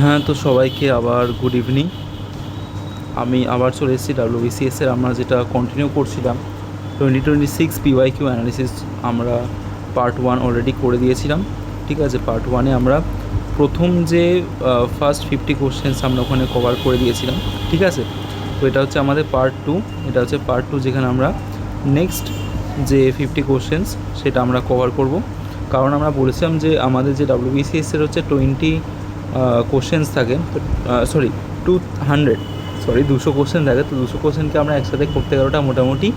হ্যাঁ, তো সবাইকে আবার গুড ইভিনিং। আমি আবার চলে এসেছি ডাব্লিউবিসিএসের আমরা যেটা কন্টিনিউ করছিলাম 2026 পিওয়াইকিউ অ্যানালিসিস। আমরা পার্ট 1 অলরেডি করে দিয়েছিলাম। ঠিক আছে, পার্ট 1-এ আমরা প্রথম যে ফার্স্ট 50 কোশ্চেন্স আমরা ওখানে কভার করে দিয়েছিলাম। ঠিক আছে, তো এটা হচ্ছে আমাদের পার্ট 2। এটা হচ্ছে পার্ট 2, যেখানে আমরা নেক্সট যে 50 কোশ্চেন্স সেটা আমরা কভার করব। কারণ আমরা বলেছিলাম যে আমাদের যে ডাব্লিউবিসিএসের হচ্ছে 20 কোশ্চেন্স থাকে, তো 200 কোশ্চেন থাকে। তো 200 কোশ্চেনকে আমরা একসাথে করতে গেলেটা মোটামুটি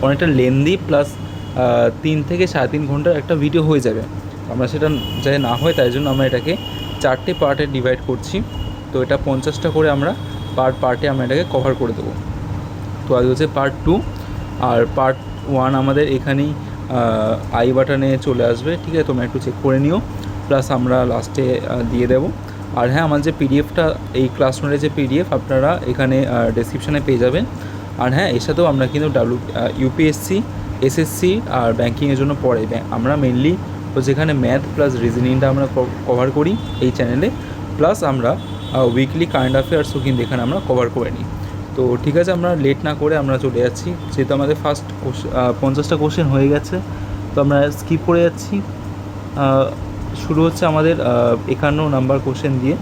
অনেকটা লেন্দি, প্লাস 3 থেকে 3.5 ঘন্টার একটা ভিডিও হয়ে যাবে। আমরা সেটা যাতে না হয় তাই জন্য আমরা এটাকে 4টে পার্টে ডিভাইড করছি। তো এটা 50টা করে আমরা পার্টে আমরা এটাকে কভার করে দেবো। তো আজ হচ্ছে পার্ট 2, আর পার্ট 1 আমাদের এখানেই আই বাটনে চলে আসবে। ঠিক আছে, তোমরা একটু চেক করে নিও, প্লাস আমরা লাস্টে দিয়ে দেবো। আর হ্যাঁ, আমার যে পিডিএফটা, এই ক্লাসরুমের যে পিডিএফ আপনারা এখানে ডেসক্রিপশানে পেয়ে যাবেন। আর হ্যাঁ, এর সাথেও আমরা কিন্তু ইউপিএসসি, এসএসসি আর ব্যাঙ্কিংয়ের জন্য পড়াই। আমরা মেনলি তো যেখানে ম্যাথ প্লাস রিজনিংটা আমরা কভার করি এই চ্যানেলে, প্লাস আমরা উইকলি কারেন্ট অ্যাফেয়ার্সও কিন্তু এখানে আমরা কভার করে নিই। তো ঠিক আছে, আমরা লেট না করে আমরা চলে যাচ্ছি, যেহেতু আমাদের ফার্স্ট 50টা কোশ্চেন হয়ে গেছে। তো আমরা স্কিপ করে যাচ্ছি। শুরু হচ্ছে আমাদের 51 নাম্বার কোশ্চেন দিয়ে।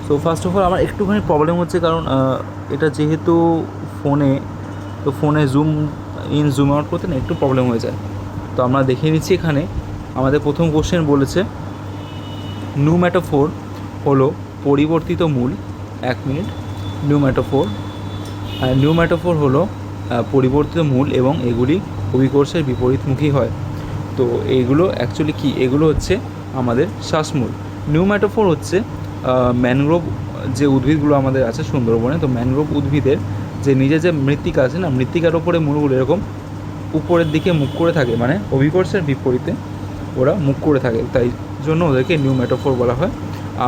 সো ফার্স্ট অফ অল আমার একটুখানি প্রবলেম হচ্ছে, কারণ এটা যেহেতু ফোনে, তো ফোনে জুম ইন জুম আউট করতে না একটু প্রবলেম হয়ে যায়। তো আমরা দেখিয়ে নিচ্ছি। এখানে আমাদের প্রথম কোশ্চেন বলেছে নিউ ম্যাটাফোর হলো পরিবর্তিত মূল। 1 মিনিট। নিউ ম্যাটাফোর হলো পরিবর্তিত মূল এবং এগুলি অভিকর্ষের বিপরীতমুখী হয়। তো এইগুলো অ্যাকচুয়ালি কী? এগুলো হচ্ছে আমাদের শ্বাসমূল। নিউ ম্যাটাফোর হচ্ছে ম্যানগ্রোভ যে উদ্ভিদগুলো আমাদের আছে সুন্দরবনে, তো ম্যানগ্রোভ উদ্ভিদের যে নিজের যে মৃত্তিকা আছে না, মৃত্তিকার ওপরে মূলগুলো এরকম উপরের দিকে মুখ করে থাকে, মানে অভিকর্ষের বিপরীতে ওরা মুখ করে থাকে, তাই জন্য ওদেরকে নিউ ম্যাটাফোর বলা হয়।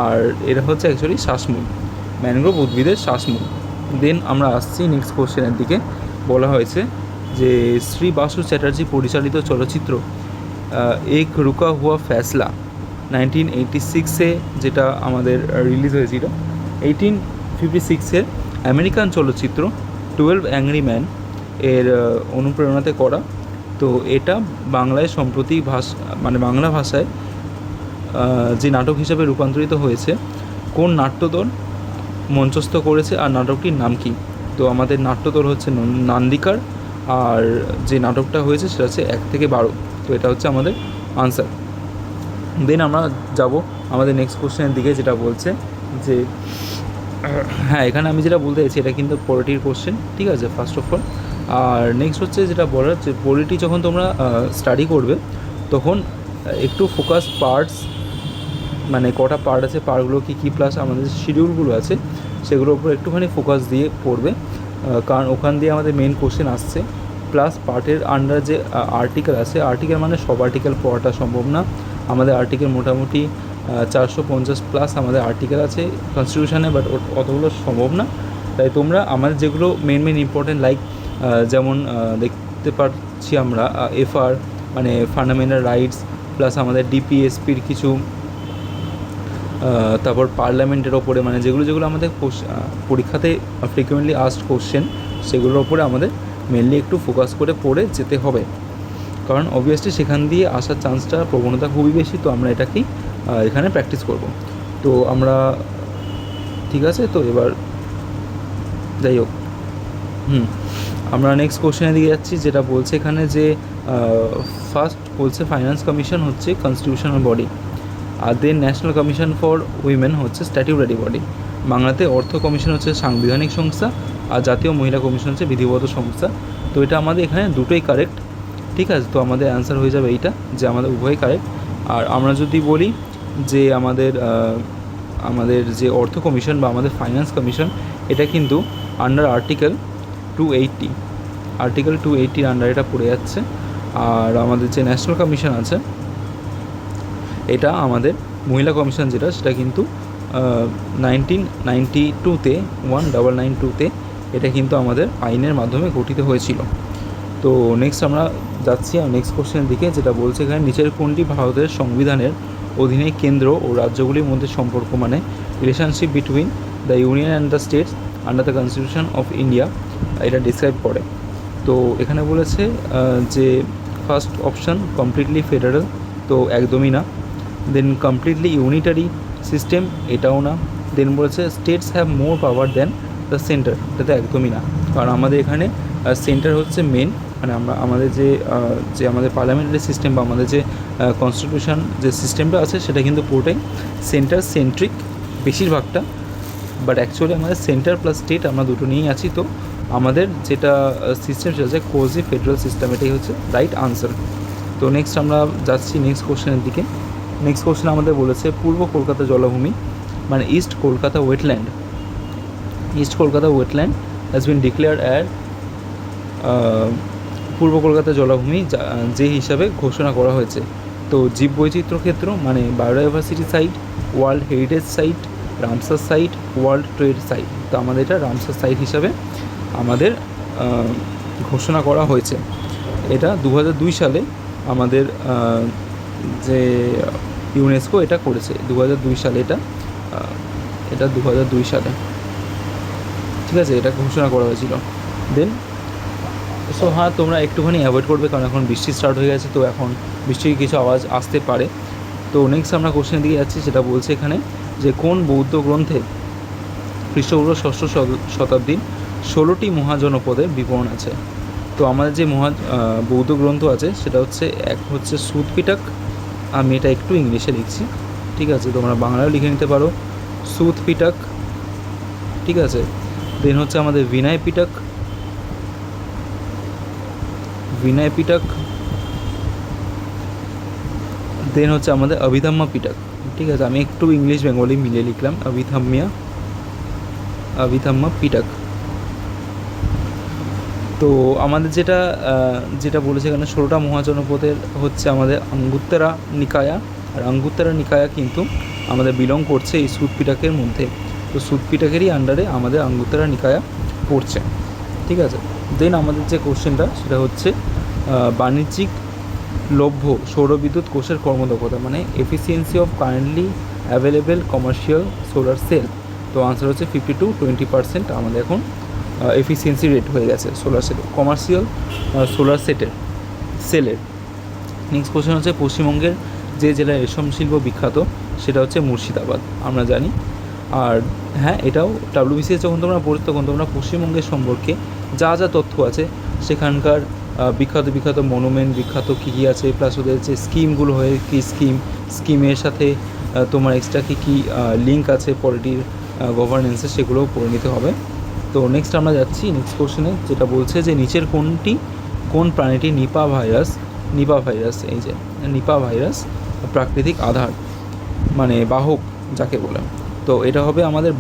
আর এরা হচ্ছে অ্যাকচুয়ালি শ্বাসমূল, ম্যানগ্রোভ উদ্ভিদের শ্বাসমূল। দেন আমরা আসছি নেক্সট কোশ্চেনের দিকে। বলা হয়েছে যে শ্রী বাসু চ্যাটার্জি পরিচালিত চলচ্চিত্র এক রুকা হুয়া ফ্যাসলা 1986-এ যেটা আমাদের রিলিজ হয়েছিল, 1856-এর আমেরিকান চলচ্চিত্র 12 অ্যাংরি ম্যান এর অনুপ্রেরণাতে করা। তো এটা বাংলায় সম্প্রতি মানে বাংলা ভাষায় যে নাটক হিসাবে রূপান্তরিত হয়েছে। কোন নাট্যদল মঞ্চস্থ করেছে আর নাটকটির নাম কি? তো আমাদের নাট্যদল হচ্ছে নান্দিকার, আর যে নাটকটা হয়েছে সেটা হচ্ছে 1 থেকে 12। তো এটা হচ্ছে আমাদের আনসার। দেন আমরা যাব আমাদের নেক্সট কোশ্চেনের দিকে, যেটা বলছে যে হ্যাঁ, এখানে আমি যেটা বলতে চাইছি এটা কিন্তু পলিটির কোশ্চেন। ঠিক আছে, ফার্স্ট অফ অল। আর নেক্সট হচ্ছে যেটা বলার, যে পলিটি যখন তোমরা স্টাডি করবে তখন একটু ফোকাস পার্টস, মানে কটা পার্ট আছে, পার্টগুলো কী প্লাস আমাদের যে শিডিউলগুলো আছে সেগুলোর উপর একটুখানি ফোকাস দিয়ে পড়বে, কারণ ওখান দিয়ে আমাদের মেন কোশ্চেন আসছে। প্লাস পার্টের আন্ডার যে আর্টিকেল আছে, আর্টিকেল মানে সব আর্টিকেল পড়াটা সম্ভব না। আমাদের আর্টিকেল মোটামুটি 450 প্লাস আমাদের আর্টিকেল আছে কনস্টিটিউশনে, বাট অতগুলো সম্ভব না। তাই তোমরা আমাদের যেগুলো মেন ইম্পর্টেন্ট, লাইক যেমন দেখতে পাচ্ছি আমরা এফআর মানে ফান্ডামেন্টাল রাইটস, প্লাস আমাদের ডিপিএসপির কিছু, তারপর পার্লামেন্টের ওপরে, মানে যেগুলো আমাদের পরীক্ষাতে ফ্রিকুয়েন্টলি আস্কড কোশ্চেন, সেগুলোর ওপরে আমাদের মেনলি একটু ফোকাস করে পড়ে যেতে হবে, কারণ অবভিয়াসলি সেখান দিয়ে আসার চান্সটা, প্রবণতা খুবই বেশি। তো আমরা এটাকেই এখানে প্র্যাকটিস করব। তো আমরা ঠিক আছে, তো এবার যাই হোক, আমরা নেক্সট কোশ্চেনের দিকে যাচ্ছি, যেটা বলছে এখানে যে ফার্স্ট বলছে ফাইন্যান্স কমিশন হচ্ছে কনস্টিটিউশনাল বডি, আর then national commission for women হচ্ছে স্ট্যাটিউটারি বডি। বাংলাতে অর্থ কমিশন হচ্ছে সাংবিধানিক সংস্থা, আর জাতীয় মহিলা কমিশন হচ্ছে বিধিবদ্ধ সংস্থা। তো এটা আমাদের এখানে দুটোই কারেক্ট। ঠিক আছে, তো আমাদের অ্যান্সার হয়ে যাবে এইটা, যে আমাদের উভয়ই কারেক্ট। আর আমরা যদি বলি যে আমাদের যে অর্থ কমিশন বা আমাদের ফাইন্যান্স কমিশন, এটা কিন্তু আন্ডার আর্টিকেল 280 আন্ডার এটা পড়ে যাচ্ছে। আর আমাদের যে ন্যাশনাল কমিশন আছে, এটা আমাদের মহিলা কমিশন যেটা, সেটা কিন্তু 1992-তে 1992-তে এটা কিন্তু আমাদের আইনের মাধ্যমে গঠিত হয়েছিল। তো নেক্সট আমরা যাচ্ছি নেক্সট কোশ্চেনের দিকে, যেটা বলছে এখানে নিচের কোনটি ভারতের সংবিধানের অধীনে কেন্দ্র ও রাজ্যগুলির মধ্যে সম্পর্ক, মানে relationship between the union and the states under the constitution of India, এটা ডিসক্রাইব করে। তো এখানে বলেছে যে ফার্স্ট অপশান কমপ্লিটলি ফেডারেল, তো একদমই না। দেন কমপ্লিটলি ইউনিটারি সিস্টেম, এটাও না। দেন বলেছে states have more power than the centre, এটা তো একদমই না, কারণ আমাদের এখানে সেন্টার হচ্ছে মেন, মানে আমাদের যে আমাদের পার্লামেন্টারি সিস্টেম বা আমাদের যে কনস্টিটিউশন যে সিস্টেমটা আছে সেটা কিন্তু পুরোটাই সেন্টার সেন্ট্রিক বেশিরভাগটা, বাট অ্যাকচুয়ালি আমাদের সেন্টার প্লাস স্টেট আমরা দুটো নিয়েই আছি। তো আমাদের যেটা সিস্টেম সেটা হচ্ছে কোজি ফেডারেল সিস্টেম, এটাই হচ্ছে রাইট আনসার। তো নেক্সট আমরা যাচ্ছি নেক্সট কোশ্চেনের দিকে। নেক্সট কোশ্চেন আমাদের বলেছে পূর্ব কলকাতা জলাভূমি, মানে east Kolkata wetland, east Kolkata wetland has been declared as পূর্ব কলকাতা জলাভূমি যে হিসাবে ঘোষণা করা হয়েছে। তো জীববৈচিত্র্য ক্ষেত্র, মানে biodiversity site, world heritage site, Ramsar site, world trade site. তো আমাদের এটা রামসার সাইট হিসাবে আমাদের ঘোষণা করা হয়েছে। এটা 2002 সালে আমাদের যে ইউনেস্কো এটা করেছে 2002 সালে, এটা 2002 সালে, ঠিক আছে, এটা ঘোষণা করা হয়েছিল। দেন সো হ্যাঁ, তোমরা একটুখানি অ্যাভয়েড করবে, কারণ এখন বৃষ্টি স্টার্ট হয়ে গেছে, তো এখন বৃষ্টির কিছু আওয়াজ আসতে পারে। তো নেক্সট আমরা কোশ্চেনের দিকে যাচ্ছি, সেটা বলছে এখানে যে কোন বৌদ্ধ গ্রন্থে খ্রিস্টপূর্ব ষষ্ঠ শতাব্দীর 16টি মহাজনপদের বিবরণ আছে। তো আমাদের যে বৌদ্ধ গ্রন্থ আছে সেটা হচ্ছে এক হচ্ছে সুত পিটক, আমি এটা একটু ইংলিশে লিখছি, ঠিক আছে, তোমরা বাংলায়ও লিখে নিতে পারো, সুত পিটক, ঠিক আছে। দেন হচ্ছে আমাদের বিনয় পিটক, বিনয় পিটক। দেন হচ্ছে আমাদের অভিধাম্য পিটক, ঠিক আছে, আমি একটু ইংলিশ বেঙ্গলি মিলিয়ে লিখলাম, অভিধাম্য পিটক। তো আমাদের যেটা বলেছে এখানে 16টা মহাজনপদের হচ্ছে আমাদের আঙ্গুত্তরা নিকায়া, আর আঙ্গুত্তরা নিকায়া কিন্তু আমাদের বিলং করছে এই সুত পিটকের মধ্যে। তো সুত পিটকেরই আন্ডারে আমাদের আঙ্গুত্তরা নিকায়া পড়ছে, ঠিক আছে। দেন আমাদের যে কোশ্চেনটা সেটা হচ্ছে বাণিজ্যিক লভ্য সৌরবিদ্যুৎ কোষের কর্মদক্ষতা, মানে efficiency of currently available commercial solar cell. তো আনসার হচ্ছে 50-20% আমাদের এখন এফিসিয়েন্সি রেট হয়ে গেছে সোলার সেলের, কমার্শিয়াল সোলার সেলের। নেক্সট কোশ্চেন হচ্ছে পশ্চিমবঙ্গের যে জেলায় রেশম শিল্প বিখ্যাত সেটা হচ্ছে মুর্শিদাবাদ, আমরা জানি। আর হ্যাঁ, এটাও WBCS যখন তোমরা পড়ো তখন তোমরা পশ্চিমবঙ্গের সম্পর্কে যা যা তথ্য আছে সেখানকার বিখ্যাত মনুমেন্ট, বিখ্যাত কী কী আছে, প্লাস ওদের যে স্কিমগুলো হয়ে কী স্কিমের সাথে তোমার এক্সট্রা কী কী লিঙ্ক আছে পলিটির গভর্নেন্সে, সেগুলোও পড়ে নিতে হবে। তো নেক্সট আমরা যাচ্ছি নেক্সট কোশ্চেনে, যেটা বলছে যে নিচের কোন প্রাণীটি নিপা ভাইরাস এই যে নিপা ভাইরাস প্রাকৃতিক আধার, মানে বাহক যাকে বলে। তো এটা হবে আমাদের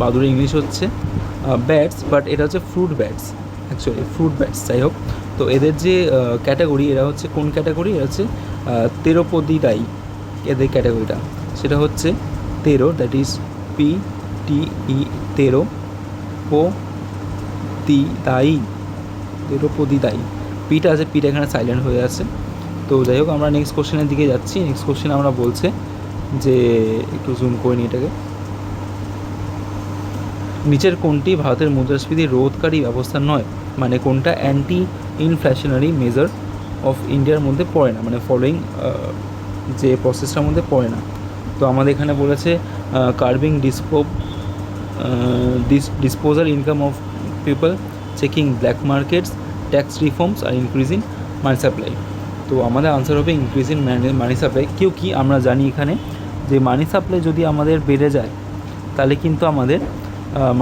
বাদুর ইংলিশ হচ্ছে ব্যাটস, বাট এটা হচ্ছে fruit bats, actually fruit bats, যাই হোক। তো এদের যে ক্যাটাগরি, এরা হচ্ছে কোন ক্যাটাগরি, এরা হচ্ছে তেরোপদিদায়ী, এদের ক্যাটাগরিটা সেটা হচ্ছে তেরো, দ্যাট ইজ PTE, তেরোপদিদায়ী, পিটা আছে, পিটা এখানে সাইলেন্ট হয়ে আছে। তো যাই হোক, আমরা নেক্সট কোশ্চেনের দিকে যাচ্ছি। নেক্সট কোশ্চেন আমরা বলছে যে একটু জুম করে নিই এটাকে, নিচের কোনটি ভারতের মুদ্রাস্ফীতি রোধকারী ব্যবস্থা নয়, মানে কোনটা অ্যান্টি ইনফ্লেশনারি মেজার অফ ইন্ডিয়ার মধ্যে পড়ে না, মানে ফলোয়িং যে প্রসেসটার মধ্যে পড়ে না। তো আমাদের এখানে বলেছে curbing disposal income of people, checking black markets, tax reforms আর ইনক্রিজিং মানি সাপ্লাই। তো আমাদের আনসার হবে ইনক্রিজিং মানি সাপ্লাই। কি আমরা জানি এখানে যে মানি সাপ্লাই যদি আমাদের বেড়ে যায় তাহলে কিন্তু আমাদের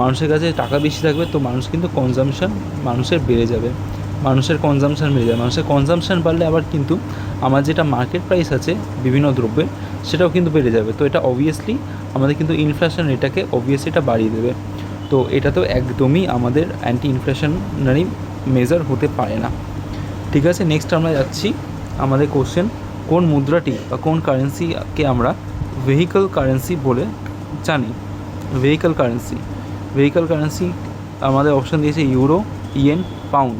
মানুষের কাছে টাকা বেশি থাকবে, তো মানুষ কিন্তু মানুষের বেড়ে যাবে, মানুষের কনজামশান বাড়লে আবার কিন্তু আমার যেটা মার্কেট প্রাইস আছে বিভিন্ন দ্রব্যের সেটাও কিন্তু বেড়ে যাবে। তো এটা অবভিয়াসলি আমাদের কিন্তু ইনফ্লেশন রেটটাকে অবভিয়াসলি এটা বাড়িয়ে দেবে। তো এটা তো একদমই আমাদের অ্যান্টি ইনফ্লেশনারি মেজার হতে পারে না, ঠিক আছে। নেক্সট আমরা যাচ্ছি আমাদের কোশ্চেন, কোন মুদ্রাটি বা কোন কারেন্সিকে আমরা ভেহিকল কারেন্সি বলে জানি। ভেহিকল কারেন্সি আমাদের অপশান দিয়েছে euro, yen, pound.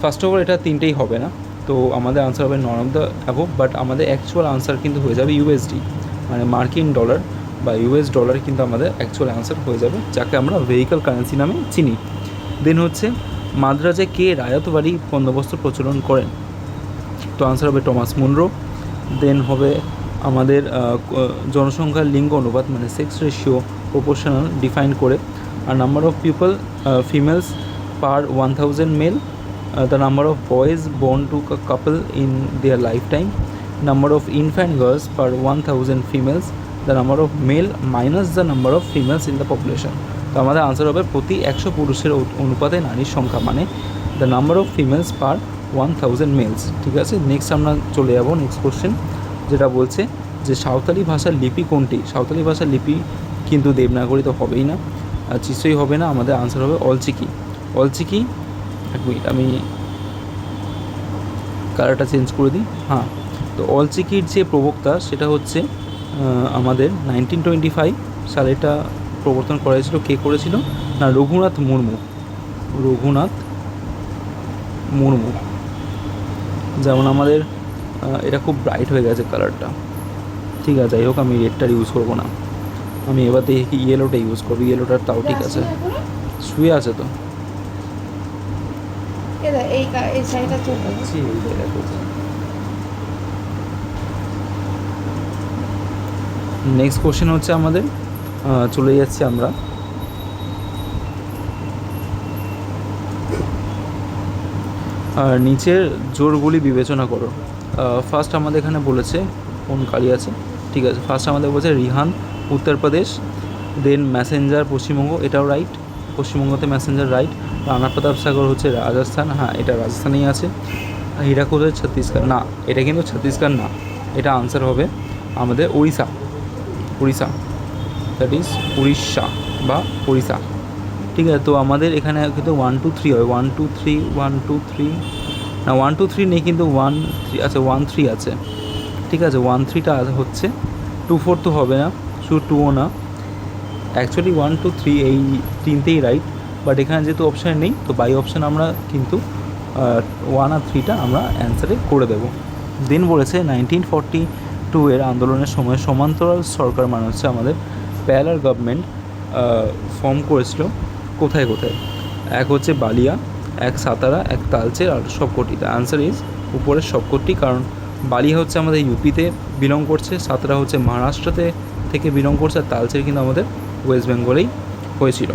First of all এটা তিনটেই হবে না, তো আমাদের আনসার হবে none of the above, but আমাদের অ্যাকচুয়াল আনসার কিন্তু হয়ে যাবে ইউএসডি, মানে মার্কিন ডলার বা ইউএস ডলার কিন্তু আমাদের অ্যাকচুয়াল অ্যান্সার হয়ে যাবে, যাকে আমরা ভেহিক্যাল কারেন্সি নামে চিনি। দেন হচ্ছে মাদ্রাজে কে রায়তবাড়ি বন্দোবস্ত প্রচলন করেন? তো আনসার হবে টমাস মুনরো। দেন হবে আমাদের জনসংখ্যার লিঙ্গ অনুপাত মানে সেক্স রেশিও প্রপোর্শনাল ডিফাইন করে, আর number of people females per 1000 male, the number of boys born to a couple in their lifetime, number of infant girls per 1000 females, the number of male minus the number of females in the population. তো আমাদের answer হবে প্রতি 100 পুরুষের অনুপাতে নারীর সংখ্যা, মানে the number of females per 1000 মেলস। ঠিক আছে, নেক্সট আমরা চলে যাবো নেক্সট কোশ্চেন, যেটা বলছে যে সাঁওতালি ভাষার লিপি কোনটি? সাঁওতালি ভাষার লিপি কিন্তু দেবনাগরী তো হবেই না, আর চিসই হবে না, আমাদের আনসার হবে অলচিকি। অলচিকি, এক মিনিট আমি কালারটা চেঞ্জ করে দিই। হ্যাঁ, তো অলচিকির যে প্রবক্তা সেটা হচ্ছে আমাদের 1925 সালে এটা প্রবর্তন করা হয়েছিল। কে করেছিল? না, রঘুনাথ মুর্মু। রঘুনাথ মুর্মু। যেমন আমাদের এটা খুব ব্রাইট হয়ে গেছে কালারটা, ঠিক আছে, যাই হোক আমি রেডটার ইউজ করবো না, আমি এবার দেখি ইয়েলোটা ইউজ করবো, ইয়েলোটার তাও ঠিক আছে। শুয়ে আছে তো নেক্সট কোশ্চেন হচ্ছে আমাদের, চলে যাচ্ছি আমরা নিচের জোরগুলি বিবেচনা করো। ফার্স্ট আমাদের এখানে বলেছে কোন কালি আছে, ঠিক আছে, ফার্স্ট আমাদের বলেছে রিহান উত্তরপ্রদেশ, দেন ম্যাসেঞ্জার পশ্চিমবঙ্গ, এটাও রাইট, পশ্চিমবঙ্গতে ম্যাসেঞ্জার রাইট। রানা প্রতাপ সাগর হচ্ছে রাজস্থান, হ্যাঁ এটা রাজস্থানেই আছে। হীরাকুদ হচ্ছে ছত্তিশগড়, না এটা কিন্তু ছত্তিশগড় না, এটা আনসার হবে আমাদের উড়িষ্যা, উড়িষ্যা, দ্যাট ইজ উড়িষ্যা বা উড়িষ্যা। ঠিক আছে, তো আমাদের এখানে কিন্তু 1 2 3 হয়, 1 2 3 1 2 3, না 1 2 3 নেই, কিন্তু 1 3 আচ্ছা 1 3 আছে, ঠিক আছে 1 3টা হচ্ছে, 2 4 তো হবে না, শুধু 2ও না, অ্যাকচুয়ালি 1 2 3 এই তিনটেই রাইট, বাট এখানে যেহেতু অপশান নেই তো বাই অপশান আমরা কিন্তু 1 আর 3টা আমরা অ্যান্সারে করে দেব। দেন বলেছে 1942 এর আন্দোলনের সময় সমান্তরাল সরকার মানে হচ্ছে আমাদের প্যারালাল গভর্নমেন্ট ফর্ম করেছিল কোথায় কোথায়? এক হচ্ছে বালিয়া, এক সাতারা, এক তালচের, আর সবকটি। দ্য আনসার ইজ উপরের সবকটি, কারণ বালিয়া হচ্ছে আমাদের ইউপিতে বিলং করছে, সাতারা হচ্ছে মহারাষ্ট্রতে থেকে বিলং করছে, আর তালচের কিন্তু আমাদের ওয়েস্ট বেঙ্গলেই হয়েছিল।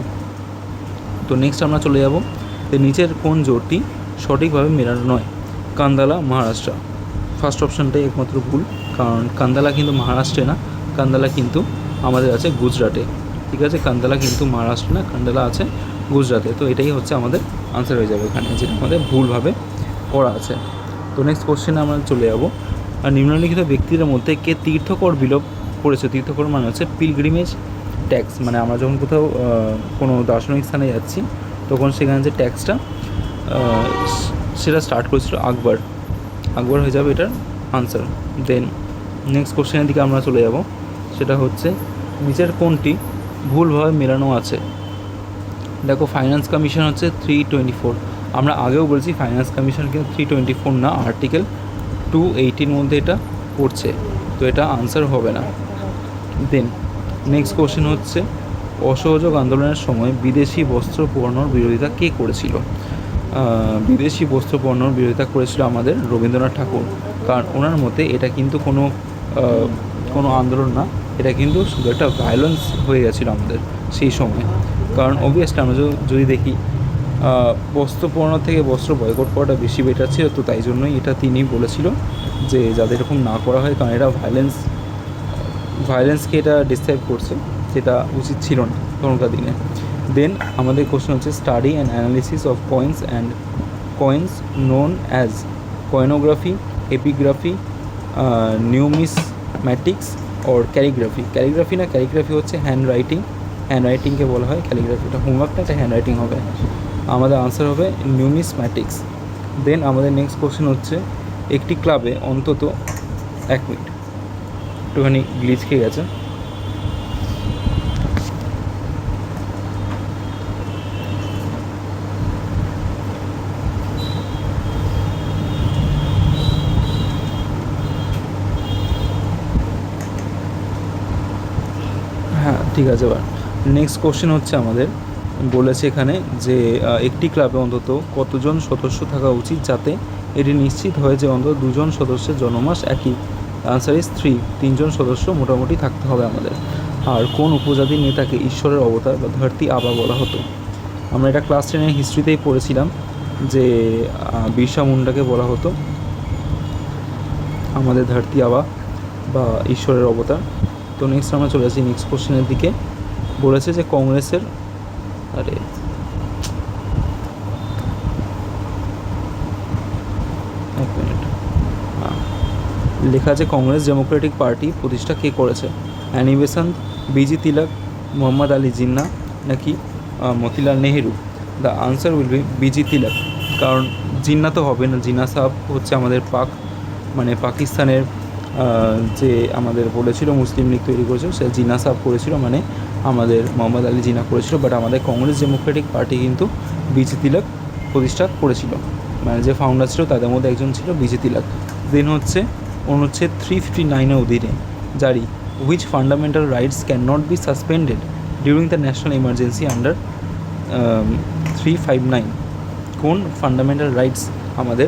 তো নেক্সট আমরা চলে যাব, তো নিচের কোন জোটটি সঠিকভাবে মেলানো নয়? কান্দালা, মহারাষ্ট্র। ফার্স্ট অপশানটাই একমাত্র ভুল, কারণ কান্দালা কিন্তু মহারাষ্ট্রে না, কান্দালা কিন্তু আমাদের আছে গুজরাটে। ঠিক আছে, কান্দালা কিন্তু মহারাষ্ট্র না, কান্দালা আছে গুজরাটে। তো এটাই হচ্ছে আমাদের আনসার হয়ে যাবে এখানে, যেটা আমাদের ভুলভাবে করা আছে। তো নেক্সট কোশ্চেনে আমরা চলে যাব, আর নিম্নলিখিত ব্যক্তিদের মধ্যে কে তীর্থকর বিলোপ করেছে? তীর্থকর মানে হচ্ছে পিলগ্রিমেজ ট্যাক্স, মানে আমরা যখন কোথাও কোনো দার্শনিক স্থানে যাচ্ছি তখন সেখানে যে ট্যাক্সটা সেটা স্টার্ট করেছিল আকবর। আকবর হয়ে যাবে এটার আনসার। দেন নেক্সট কোশ্চেনের দিকে আমরা চলে যাব, সেটা হচ্ছে নিচের কোনটি ভুলভাবে মেলানো আছে? দেখো ফাইন্যান্স কমিশন হচ্ছে 324, আমরা আগেও বলছি ফাইন্যান্স কমিশন কিন্তু 324 না, আর্টিকেল 280 মধ্যে এটা পড়ছে, তো এটা আনসার হবে না। দেন নেক্সট কোশ্চেন হচ্ছে অসহযোগ আন্দোলনের সময় বিদেশি বস্ত্র পরানোর বিরোধিতা কে করেছিল? বিদেশি বস্ত্র পরানোর বিরোধিতা করেছিল আমাদের রবীন্দ্রনাথ ঠাকুর, কারণ ওনার মতে এটা কিন্তু কোনো আন্দোলন না, এটা কিন্তু শুধু একটা ভায়োলেন্স হয়ে গেছিলো আমাদের সেই সময়। কারণ অবভিয়াসলি আমরা যদি দেখি বস্ত্র পরানোর থেকে বস্ত্র বয়কট করাটা বেশি বেটার ছিল, তো তাই জন্যই এটা তিনি বলেছিল যে যাদের এরকম না করা হয়, কারণ এটা ভায়োলেন্সকে এটা ডিসক্রাইব করছে, যেটা উচিত ছিল না তখনকার দিনে। দেন আমাদের কোশ্চেন হচ্ছে study and analysis of coins known as coinography, epigraphy, numismatics or calligraphy. Calligraphy না, ক্যালিগ্রাফি হচ্ছে হ্যান্ডরাইটিংকে বলা হয়, ক্যালিগ্রাফিটা হোমওয়ার্কটা একটা হ্যান্ডরাইটিং হবে। আমাদের আনসার হবে নিউমিসম্যাটিক্স। দেন আমাদের নেক্সট কোশ্চেন হচ্ছে একটি ক্লাবে অন্তত, এক মিনিট একটুখানি গ্লিচ খেয়ে গেছে, হ্যাঁ ঠিক আছে। এবার নেক্সট কোশ্চেন হচ্ছে আমাদের বলেছে এখানে যে একটি ক্লাবে অন্তত কতজন সদস্য থাকা উচিত যাতে এটি নিশ্চিত হয় যে অন্তত 2জন সদস্যের জন্মমাস একই। আনসার ইজ 3, 3জন সদস্য মোটামুটি থাকতে হবে আমাদের। আর কোন উপজাতির নেতাকে ঈশ্বরের অবতার বা ধরতি আবা বলা হতো? আমরা এটা ক্লাস 10-এর হিস্ট্রিতেই পড়েছিলাম যে বিরসা মুন্ডাকে বলা হতো আমাদের ধরতি আবা বা ঈশ্বরের অবতার। তো নেক্সট আমরা চলে আসি নেক্সট কোশ্চেনের দিকে। বলেছে যে কংগ্রেসের এক মিনিট, লেখা আছে কংগ্রেস ডেমোক্রেটিক পার্টি প্রতিষ্ঠা কে করেছে? Annie Besant, B G Tilak, Mohammad Ali Jinnah নাকি Motilal Nehru? The answer will be B G Tilak. কারণ জিন্না তো হবে না, জিন্না সাহেব হচ্ছে আমাদের পাকিস্তানের যে আমাদের বলেছিল মুসলিম লীগ তৈরি করেছিল, সে জিন্না সাহেব করেছিল, মানে আমাদের মোহাম্মদ আলী জিন্না করেছিল। বাট আমাদের কংগ্রেস ডেমোক্রেটিক পার্টি কিন্তু বিজি তিলক প্রতিষ্ঠা করেছিল, মানে যে ফাউন্ডার ছিল তাদের মধ্যে একজন ছিল বিজি তিলক। দেন হচ্ছে অনুচ্ছেদ 359-এর অধীনে জারি which fundamental rights can not be suspended during the national emergency under 359? কোন ফান্ডামেন্টাল রাইটস আমাদের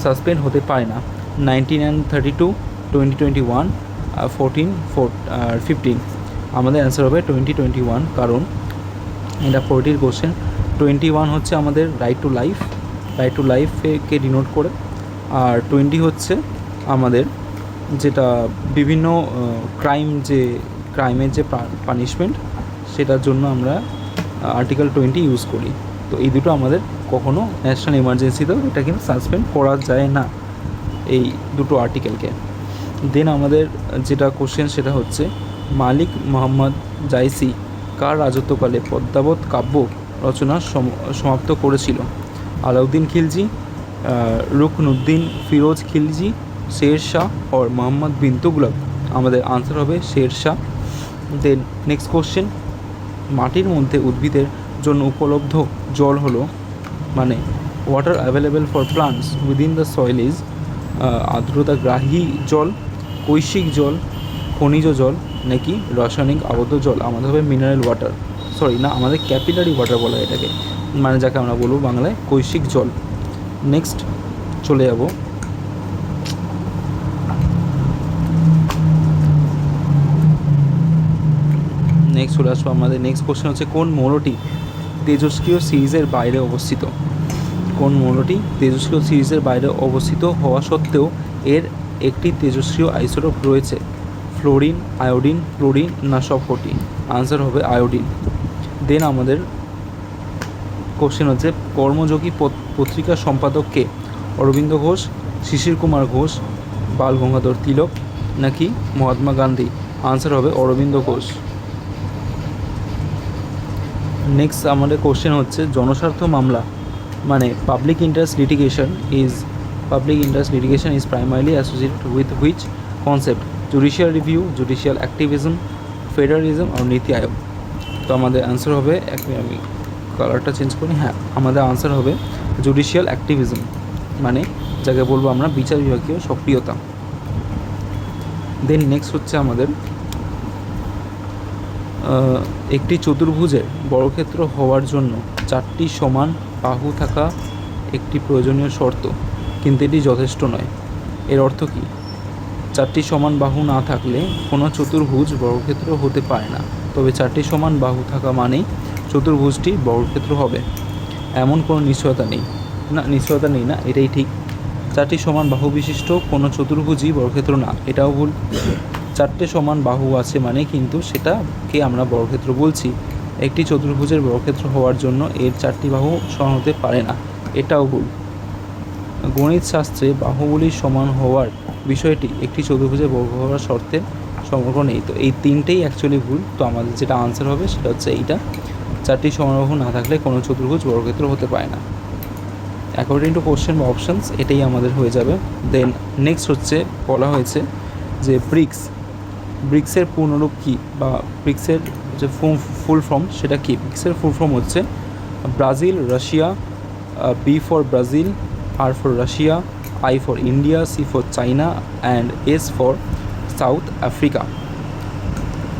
সাসপেন্ড হতে পারে না? 1932, 2021, 14, 15? আমাদের অ্যান্সার হবে 2021, কারণ এটা 40-র কোশ্চেন। 21 হচ্ছে আমাদের রাইট টু লাইফকে ডিনোট করে, আর 20 হচ্ছে আমাদের যেটা বিভিন্ন ক্রাইমের যে পানিশমেন্ট সেটার জন্য আমরা আর্টিকেল 20 ইউজ করি। তো এই দুটো আমাদের কখনো ন্যাশনাল ইমার্জেন্সিতেও এটা কিন্তু সাসপেন্ড করা যায় না, এই দুটো আর্টিকেলকে। দেন আমাদের যেটা কোশ্চেন সেটা হচ্ছে মালিক মোহাম্মদ জাইসি কার রাজত্বকালে পদ্মাবত কাব্য রচনা সমাপ্ত করেছিল? আলাউদ্দিন খিলজি, রুকনুদ্দিন ফিরোজ খিলজি, শের শাহ আর মোহাম্মদ বিন তুগলক? আমাদের আনসার হবে Sher Shah. Then next question, মাটির মধ্যে উদ্ভিদের জন্য উপলব্ধ জল হলো, মানে water available for plants within the soil is আর্দ্রতাগ্রাহী জল, কৈশিক জল, খনিজ জল নাকি রাসায়নিক আবদ্ধ জল? আমাদের হবে মিনারেল ওয়াটার, আমাদের ক্যাপিলারি ওয়াটার বলা হয় এটাকে, মানে যাকে আমরা বলবো বাংলায় কৈশিক জল। নেক্সট চলে যাব আসবো আমাদের নেক্সট কোশ্চেন হচ্ছে কোন মৌলটি তেজস্ক্রিয় সিরিজের বাইরে অবস্থিত? কোন মৌলটি তেজস্ক্রিয় সিরিজের বাইরে অবস্থিত হওয়া সত্ত্বেও এর একটি তেজস্ক্রিয় আইসোটোপ রয়েছে? ফ্লোরিন, আয়োডিন, ক্লোরিন না সবকটি? আনসার হবে আয়োডিন। দেন আমাদের কোশ্চেন হচ্ছে কর্মযোগী পত্রিকার সম্পাদক কে? অরবিন্দ ঘোষ, শিশির কুমার ঘোষ, বাল গঙ্গাধর তিলক নাকি মহাত্মা গান্ধী? আনসার হবে অরবিন্দ ঘোষ। নেক্সট আমাদের কোশ্চেন হচ্ছে জনস্বার্থ মামলা মানে public interest litigation is primarily associated with which concept? Judicial review, judicial activism, federalism আর নীতি আয়োগ? তো আমাদের আনসার হবে, আমি কালারটা চেঞ্জ করি, আমাদের আনসার হবে জুডিশিয়াল অ্যাক্টিভিজম, মানে যাকে বলবো আমরা বিচার বিভাগীয় সক্রিয়তা। দেন নেক্সট হচ্ছে আমাদের একটি চতুর্ভুজের বর্গক্ষেত্র হওয়ার জন্য 4টি সমান বাহু থাকা একটি প্রয়োজনীয় শর্ত, কিন্তু এটি যথেষ্ট নয়। এর অর্থ কী? 4টি সমান বাহু না থাকলে কোনো চতুর্ভুজ বর্গক্ষেত্র হতে পারে না, তবে 4টি সমান বাহু থাকা মানেই চতুর্ভুজটি বর্গক্ষেত্র হবে, এমন কোনো নিশ্চয়তা নেই না, এটাই ঠিক। 4টি সমান বাহু বিশিষ্ট কোনো চতুর্ভুজই বর্গক্ষেত্র না, এটাও ভুল। 4টে সমান বাহু আছে মানে কিন্তু সেটাকে আমরা বর্গক্ষেত্র বলছি। একটি চতুর্ভুজের বর্গক্ষেত্র হওয়ার জন্য এর 4টি বাহু সমান হতে পারে না, এটাও ভুল। গণিত শাস্ত্রে বাহুগুলির সমান হওয়ার বিষয়টি একটি চতুর্ভুজের বর্গ হওয়ার শর্তের সম্পর্ক নেই। তো এই তিনটেই অ্যাকচুয়ালি ভুল। তো আমাদের যেটা আনসার হবে সেটা হচ্ছে এইটা, 4টি সমান বাহু না থাকলে কোনো চতুর্ভুজ বর্গক্ষেত্র হতে পারে না। অ্যাকর্ডিং টু কোশ্চেন বা অপশানস এটাই আমাদের হয়ে যাবে। দেন নেক্সট হচ্ছে বলা হয়েছে যে ব্রিক্সের পূর্ণরূপ কী, বা ব্রিক্সের যে ফুল ফর্ম সেটা কী? ব্রিক্সের ফুল ফর্ম হচ্ছে Brazil, Russia, B for Brazil, R for Russia, I for India, C for China and S for South Africa.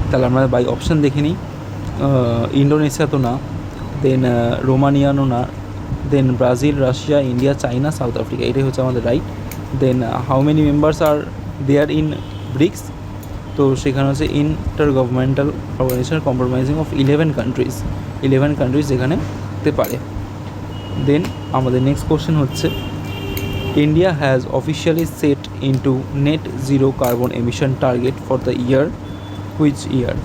তাহলে আমরা বাই অপশান দেখে নিই। ইন্ডোনেশিয়া তো না, দেন রোমানিয়ানও না, then Brazil, Russia, India, China, South Africa, এটাই হচ্ছে আমাদের right. Then how many members are there in BRICS? তো সেখানে হচ্ছে inter governmental organisation compromising of 11 countries যেখানে হতে পারে। দেন আমাদের নেক্সট কোশ্চেন হচ্ছে, India has officially set into net zero carbon emission target for the year which year?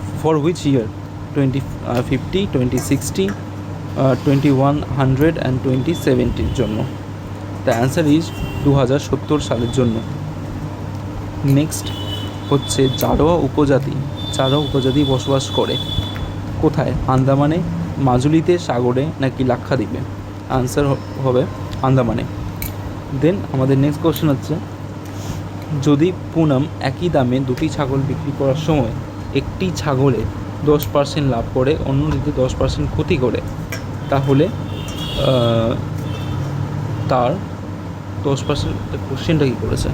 2050, 2060, 2100 and 2070 জন্য? The answer is 2070 সালের জন্য। নেক্সট হচ্ছে, জারোয়া উপজাতি বসবাস করে কোথায়? আন্দামানে, মাজুলিতে, সাগরে নাকি লাক্ষাদ্বীপে? আনসার হবে আন্দামানে। দেন আমাদের নেক্সট কোশ্চেন হচ্ছে, যদি পুনম একই দামে দুটি ছাগল বিক্রি করার সময় একটি ছাগলে 10% লাভ করে অন্যটিতে 10% ক্ষতি করে, তাহলে তার 10%, কোশ্চেনটা কী করেছে?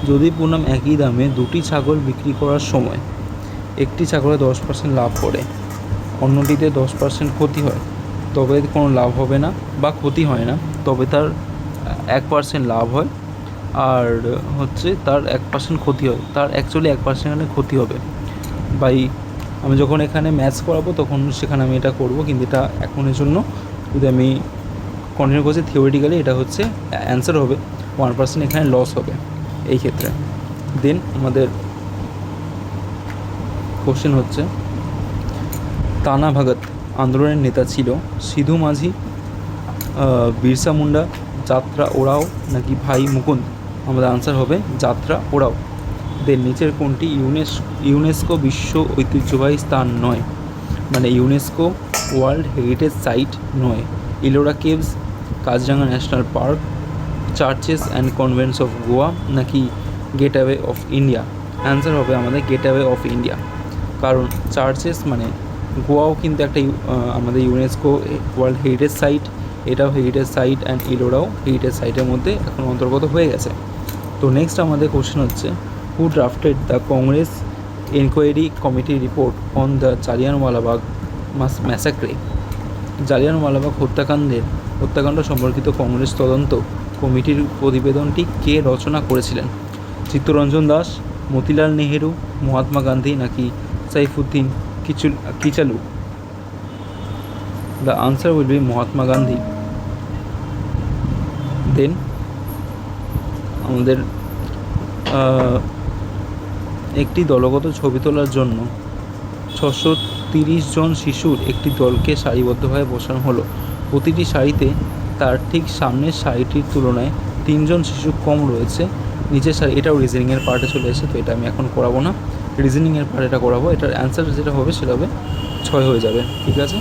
যদি পুনম একই দামে দুটি ছাগল বিক্রি করার সময় একটি ছাগলে 10% লাভ করে অন্যটিতে 10% ক্ষতি হয়, তবে কোনো লাভ হবে না বা ক্ষতি হয় না, তবে তার 1% লাভ হয় আর হচ্ছে তার 1% ক্ষতি হয়। তার অ্যাকচুয়ালি 1% এখানে ক্ষতি হবে। বাই আমি যখন এখানে ম্যাথস করাবো তখন সেখানে আমি এটা করব, কিন্তু এটা এখনের জন্য যদি আমি কন্টিনিউ করছি থিওরিটিক্যালি, এটা হচ্ছে অ্যান্সার হবে 1% এখানে লস হবে এই ক্ষেত্রে। দেন আমাদের কোশ্চেন হচ্ছে, তানা ভাগত আন্দোলনের নেতা ছিল সিধু মাঝি, বিরসা মুন্ডা, যাত্রা ওরাও নাকি ভাই মুকুন্দ? আমাদের আনসার হবে যাত্রা ওরাও। দেন নিচের কোনটি ইউনেস্কো বিশ্ব ঐতিহ্যবাহী স্থান নয়? মানে ইউনেস্কো ওয়ার্ল্ড হেরিটেজ সাইট নয়? Ellora caves, Kaziranga national park, churches and convents of Goa নাকি গেটওয়ে অফ ইন্ডিয়া? অ্যান্সার হবে আমাদের গেটওয়ে অফ ইন্ডিয়া। কারণ চার্চেস মানে গোয়াও কিন্তু একটা আমাদের ইউনেস্কো ওয়ার্ল্ড হেরিটেজ সাইট, এটাও হেরিটেজ সাইট অ্যান্ড ইলোরাও হেরিটেজ সাইটের মধ্যে এখন অন্তর্গত হয়ে গেছে। তো নেক্সট আমাদের কোশ্চেন হচ্ছে, who drafted the Congress enquiry committee report on the Jallianwala Bagh massacre? Jallianwala Bagh হত্যাকাণ্ড সম্পর্কিত কংগ্রেস তদন্ত কমিটির প্রতিবেদনটি কে রচনা করেছিলেন? চিত্তরঞ্জন দাস, মতিলাল নেহেরু, মহাত্মা গান্ধী নাকি Saifuddin Kitchlew? The answer will be Mahatma Gandhi. Then আমাদের একটি দলগত ছবি তোলার জন্য 630 জন শিশুর একটি দলকে সারিবদ্ধভাবে বসানো হলো। প্রতিটি সারিতে তার ঠিক সামনের সারিটির তুলনায় 3 জন শিশু কম রয়েছে নিচের সারি। এটাও রিজনিংয়ের পার্টে চলে এসেছে, তো এটা আমি এখন করাবো না, রিজনিংয়ের পার্ট এটা করাবো। এটার অ্যান্সার যেটা হবে সেটা হবে 6 হয়ে যাবে, ঠিক আছে?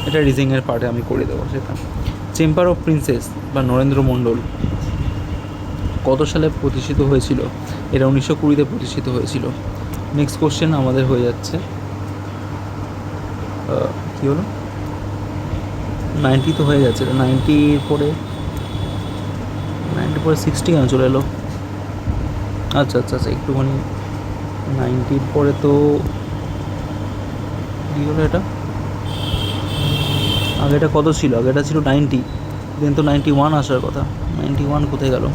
এটা রিজনিংয়ের পার্টে আমি করে দেবো সেটা। চেম্বার অফ প্রিন্সেস বা নরেন্দ্র মণ্ডল কত সালে প্রতিষ্ঠিত হয়েছিল? এটা 1920-তে প্রতিষ্ঠিত হয়েছিল। নেক্সট কোশ্চেন আমাদের হয়ে যাচ্ছে, কী হলো 90 তো হয়ে গেছে, 90 পরে 60 কেন চলে এলো? আচ্ছা একটুখানি 90 পরে তো কী হলো এটা? আগেটা কত ছিল? আগেটা ছিল 90, দেন তো 91 আসার কথা। 91 কোথায় গেল?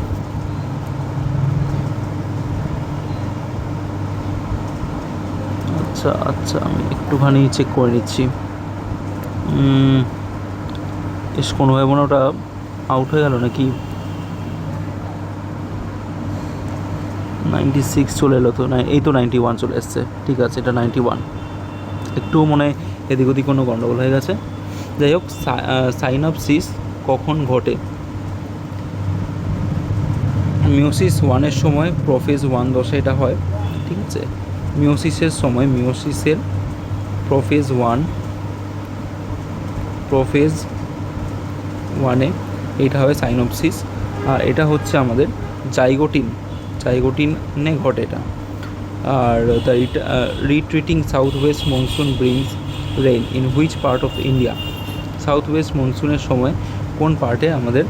আচ্ছা আমি একটুখানি চেক করে নিচ্ছি। কোনোভাবে মনে ওটা আউট হয়ে গেল নাকি? 96 চলে এলো তো, এই তো 91 চলে এসছে, ঠিক আছে এটা 91। একটু মনে হয় এদিক ওদিক কোনো গণ্ডগোল হয়ে গেছে। যাই হোক, সাইনপসিস কখন ঘটে? মিওসিস 1-এর সময় প্রোফেজ 1 দশায় এটা হয়, ঠিক আছে? মিওসিসের সময় মিওসিসের প্রোফেজ 1-এ এটা হবে সাইনোপসিস। আর এটা হচ্ছে আমাদের জাইগোটিনে ঘটে এটা। আর the retreating south west monsoon brings rain in which part of India? South west মনসুনের সময় কোন পার্টে আমাদের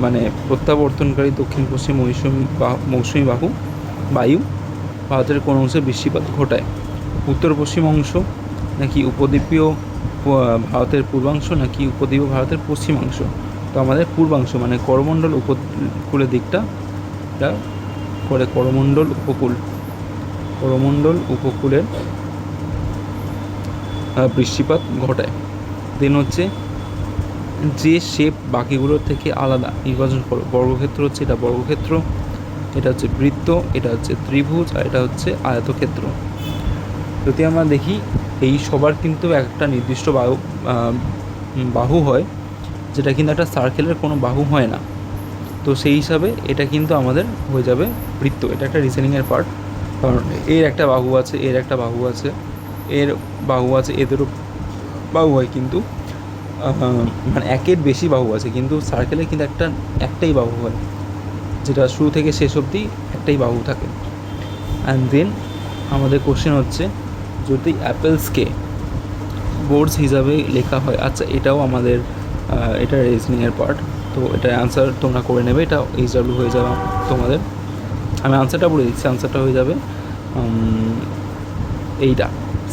মানে প্রত্যাবর্তনকারী দক্ষিণ পশ্চিম মৌসুমি বায়ু ভারতের কোন অংশে বৃষ্টিপাত ঘটায়? উত্তর পশ্চিম অংশ নাকি উপদ্বীপীয় ভারতের পূর্বাংশ নাকি উপদ্বীপীয় ভারতের পশ্চিমাংশ? তো আমাদের পূর্বাংশ মানে করমণ্ডল উপকূলের দিকটা এটা করে করমণ্ডল উপকূলের বৃষ্টিপাত ঘটায়। দেন হচ্ছে যে শেপ বাকিগুলোর থেকে আলাদা নির্বাচন করো। বর্গক্ষেত্র হচ্ছে এটা বর্গক্ষেত্র, এটা হচ্ছে বৃত্ত, এটা হচ্ছে ত্রিভুজ, আর এটা হচ্ছে আয়তক্ষেত্র। যদি আমরা দেখি এই সবার কিন্তু একটা নির্দিষ্ট বাহু হয়, যেটা কিন্তু একটা সার্কেলের কোনো বাহু হয় না। তো সেই হিসাবে এটা কিন্তু আমাদের হয়ে যাবে বৃত্ত। এটা একটা রিজনিংয়ের পার্ট, কারণ এর একটা বাহু আছে, এর একটা বাহু আছে, এর বাহু আছে, এদেরও বাহু হয়, কিন্তু মানে একের বেশি বাহু আছে, কিন্তু সার্কেলে কিন্তু একটাই বাহু হয়, যেটা শুরু থেকে শেষ অবধি একটাই বাহু থাকে। অ্যান্ড দেন আমাদের কোশ্চেন হচ্ছে, যদি অ্যাপেলসকে বোর্ডস হিসাবে লেখা হয়, আচ্ছা এটাও আমাদের এটা রিজনিংয়ের পার্ট, তো এটার অ্যান্সার তোমরা করে নেবে। এটা এইচডাব্লিউ হয়ে যাবে তোমাদের। আমি আনসারটা বলে দিচ্ছি, আনসারটা হয়ে যাবে এইটা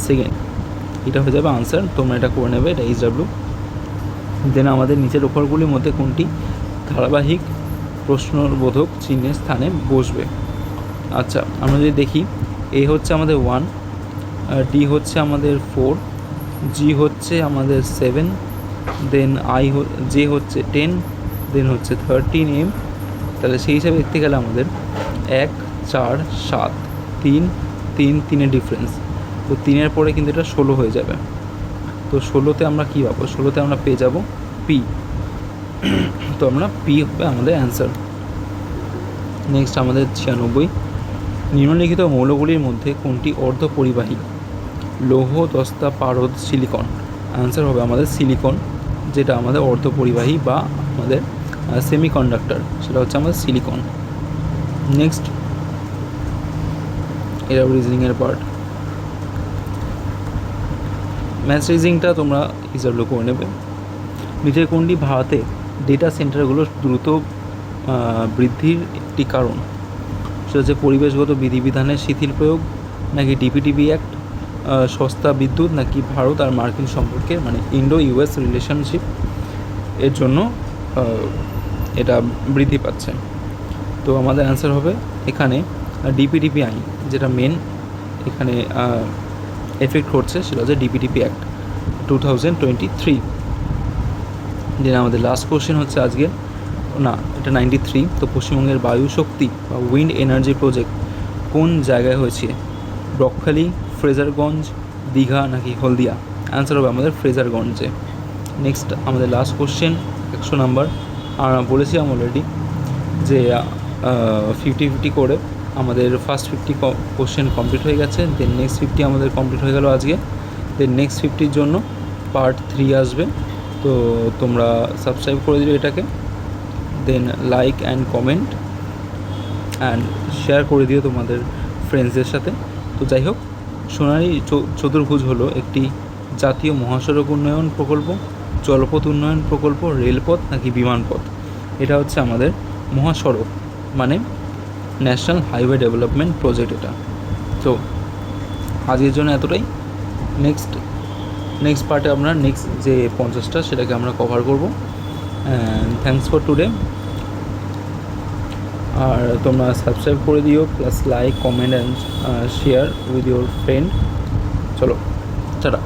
সেকেন্ড, এটা হয়ে যাবে আনসার, তোমরা এটা করে নেবে, এটা এইচডাব্লিউ। দেন আমাদের নিচের অক্ষরগুলির মধ্যে কোনটি ধারাবাহিক প্রশ্নবোধক চিহ্নের স্থানে বসবে? আচ্ছা আমরা যদি দেখি, এ হচ্ছে আমাদের 1, ডি হচ্ছে আমাদের 4, জি হচ্ছে আমাদের 7, দেন জে হচ্ছে 10, দেন হচ্ছে 13, এম। তাহলে সেই হিসাবে দেখতে গেলে আমাদের 1, 4, 7, 3, 3, 3-এর ডিফারেন্স, তো 3-এর পরে কিন্তু এটা 16 হয়ে যাবে। তো 16তে আমরা কী পাবো? 16তে আমরা পেয়ে যাব পি। তো আমরা পি হবে আমাদের অ্যান্সার। নেক্সট আমাদের 96, নিম্নলিখিত মৌলগুলির মধ্যে কোনটি অর্ধপরিবাহী? লৌহ, দস্তা, পারদ, সিলিকন। অ্যান্সার হবে আমাদের সিলিকন, যেটা আমাদের অর্ধপরিবাহী বা আমাদের সেমিকন্ডাক্টর, সেটা হচ্ছে আমাদের সিলিকন। নেক্সট এরা রিজনিংয়ের পার্ট। ম্যাথস রিজনিংটা তোমরা হিসাবে করে নেবে। নিচের কোনটি ভারতে ডেটা সেন্টারগুলোর দ্রুত বৃদ্ধির একটি কারণ? সেটা হচ্ছে পরিবেশগত বিধিবিধানের শিথিল প্রয়োগ, নাকি ডিপিটিপি অ্যাক্ট, সস্তা বিদ্যুৎ, নাকি ভারত আর মার্কিন সম্পর্কের মানে ইন্ডো ইউএস রিলেশনশিপ এর জন্য এটা বৃদ্ধি পাচ্ছে? তো আমাদের অ্যান্সার হবে এখানে ডিপিটিপি আইন, যেটা মেন এখানে এফেক্ট করছে, সেটা হচ্ছে ডিপিটিপি অ্যাক্ট 2023। দেন আমাদের লাস্ট কোশ্চেন হচ্ছে আজকে, না এটা 93। তো পশ্চিমবঙ্গের বায়ু শক্তি বা উইন্ড এনার্জি প্রজেক্ট কোন জায়গায় হয়েছে? বকখালি, ফ্রেজারগঞ্জ, দীঘা, নাকি হলদিয়া? অ্যান্সার হবে আমাদের ফ্রেজারগঞ্জে। নেক্সট আমাদের লাস্ট কোশ্চেন 100 নাম্বার। আর বলেছিলাম অলরেডি যে 50-50 করে আমাদের ফার্স্ট 50 কোশ্চেন কমপ্লিট হয়ে গেছে, দেন নেক্সট 50 আমাদের কমপ্লিট হয়ে গেল আজকে। দেন নেক্সট 50-র জন্য পার্ট 3 আসবে, তো তোমরা সাবস্ক্রাইব করে দিও এটাকে, then like and comment and share করে দিও তোমাদের ফ্রেন্ডসদের সাথে। তো যাই হোক, সোনালী চতুর্ভুজ হলো একটি জাতীয় মহাসড়ক উন্নয়ন প্রকল্প, জলপথ উন্নয়ন প্রকল্প, রেলপথ, নাকি বিমানপথ? এটা হচ্ছে আমাদের মহাসড়ক, মানে ন্যাশনাল হাইওয়ে ডেভেলপমেন্ট প্রজেক্ট এটা। তো আজকের জন্য এতটাই। নেক্সট পার্টে আমরা নেক্সট যে 50টা সেটাকে আমরা কভার করবো। Thanks for today. আর তোমরা সাবস্ক্রাইব করে দিও, plus like, comment and share with your friend. চলো টাটা।